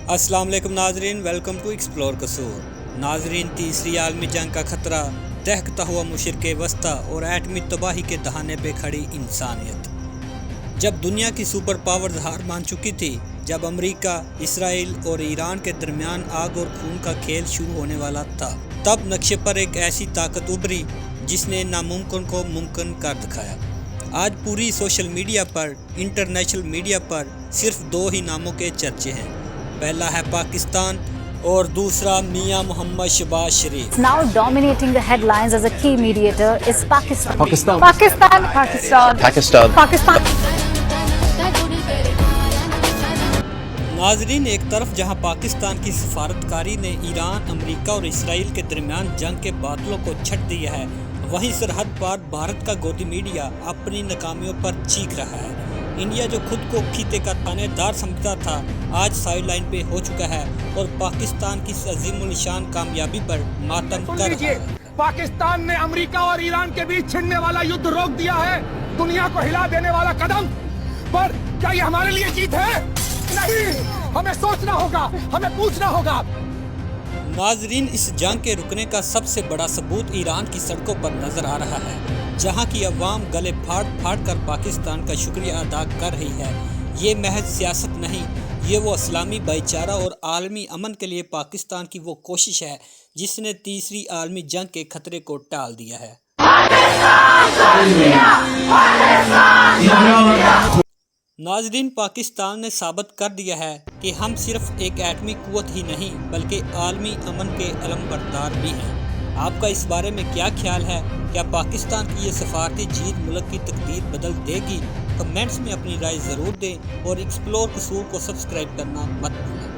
अस्सलाम वालेकुम नाजरीन, वेलकम टू एक्सप्लोर कसूर। नाजरीन, तीसरी आलमी जंग का खतरा, दहकता हुआ मुशरिक वस्ता और एटमी तबाही के दहाने पे खड़ी इंसानियत। जब दुनिया की सुपर पावर्स हार मान चुकी थी, जब अमेरिका, इसराइल और ईरान के दरमियान आग और खून का खेल शुरू होने वाला था, तब नक्शे पर एक ऐसी ताकत उभरी जिसने नामुमकिन को मुमकिन कर दिखाया। आज पूरी सोशल मीडिया पर, इंटरनेशनल मीडिया पर सिर्फ दो ही नामों के चर्चे हैं। पहला है पाकिस्तान और दूसरा मियां मोहम्मद शहबाज शरीफ। Now dominating the headlines as a key mediator is Pakistan. Pakistan. Pakistan. Pakistan. Pakistan. Pakistan. नाजरीन, एक तरफ जहां पाकिस्तान की सफारतकारी ने ईरान, अमेरिका और इसराइल के दरमियान जंग के बादलों को छट दिया है, वहीं सरहद पार भारत का गोदी मीडिया अपनी नाकामियों पर चीख रहा है। इंडिया जो खुद को फीते का थानेदार समझता था, आज साइड लाइन पे हो चुका है और पाकिस्तान की अजीमुल शान कामयाबी पर मातम कर रहा है। पाकिस्तान ने अमेरिका और ईरान के बीच छिड़ने वाला युद्ध रोक दिया है, दुनिया को हिला देने वाला कदम। पर क्या ये हमारे लिए जीत है? नहीं, हमें सोचना होगा, हमें पूछना होगा। नाजरीन, इस जंग के रुकने का सबसे बड़ा सबूत ईरान की सड़कों पर नजर आ रहा है, जहां की अवाम गले फाड़ फाड़ कर पाकिस्तान का शुक्रिया अदा कर रही है। ये महज सियासत नहीं, ये वो इस्लामी भाईचारा और आलमी अमन के लिए पाकिस्तान की वो कोशिश है जिसने तीसरी आलमी जंग के खतरे को टाल दिया है। नाजरीन, पाकिस्तान ने साबित कर दिया है कि हम सिर्फ एक एटमी कुव्वत ही नहीं बल्कि आलमी अमन के अलमबरदार भी हैं। आपका इस बारे में क्या ख्याल है? क्या पाकिस्तान की ये सफारती जीत मुल्क की तकदीर बदल देगी? कमेंट्स में अपनी राय ज़रूर दें और एक्सप्लोर कसूर को सब्सक्राइब करना मत भूलें।